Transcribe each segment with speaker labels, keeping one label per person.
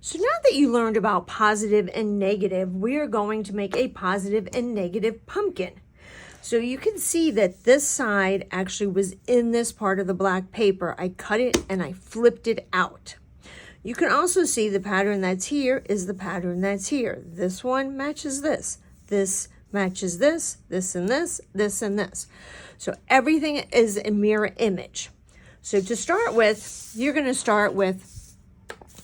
Speaker 1: So now that you learned about positive and negative, we are going to make a positive and negative pumpkin. So you can see that this side actually was in this part of the black paper. I cut it and I flipped it out. You can also see the pattern that's here is the pattern that's here. This one matches this. This matches this, this and this, this and this. So everything is a mirror image. So to start with, you're going to start with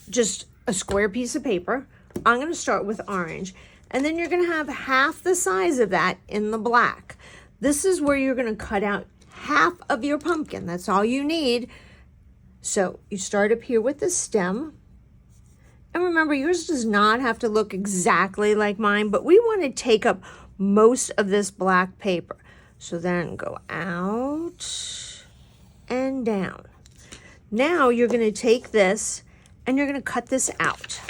Speaker 1: just a square piece of paper. I'm going to start with orange. And then you're going to have half the size of that in the black. This is where you're going to cut out half of your pumpkin. That's all you need. So you start up here with the stem. And remember, yours does not have to look exactly like mine, but we want to take up most of this black paper. So then go out and down. Now you're going to take this and you're going to cut this out.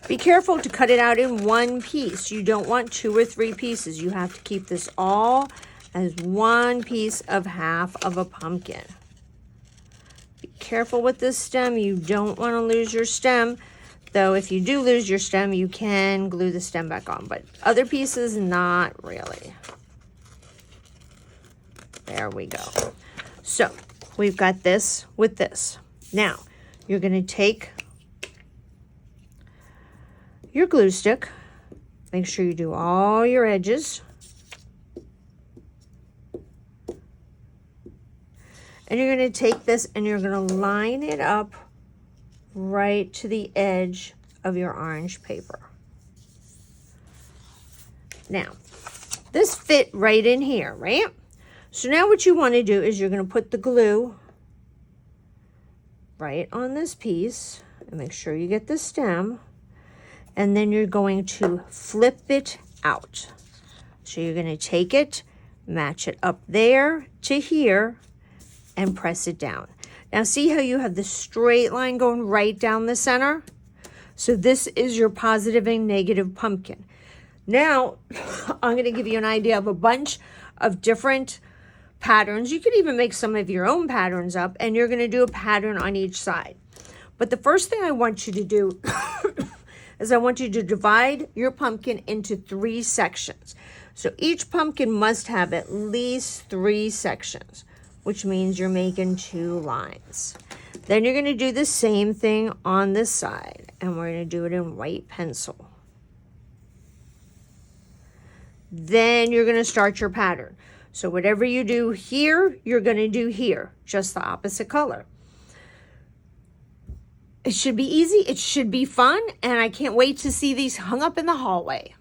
Speaker 1: Be careful to cut it out in one piece. You don't want 2 or 3 pieces. You have to keep this all as one piece of half of a pumpkin. Be careful with this stem. You don't want to lose your stem. Though if you do lose your stem, you can glue the stem back on. But other pieces, not really. There we go. So we've got this with this. Now you're going to take your glue stick. Make sure you do all your edges. And you're going to take this and you're going to line it up right to the edge of your orange paper. Now, this fit right in here, right? So now what you want to do is you're going to put the glue right on this piece and make sure you get the stem. And then you're going to flip it out. So you're going to take it, match it up there to here, and press it down. Now see how you have the straight line going right down the center? So this is your positive and negative pumpkin. Now, I'm going to give you an idea of a bunch of different patterns. You could even make some of your own patterns up, and you're going to do a pattern on each side. But the first thing I want you to do is I want you to divide your pumpkin into 3 sections. So each pumpkin must have at least 3 sections, which means you're making 2 lines. Then you're going to do the same thing on this side, and we're going to do it in white pencil. Then you're going to start your pattern. So whatever you do here, you're going to do here, just the opposite color. It should be easy, it should be fun, and I can't wait to see these hung up in the hallway.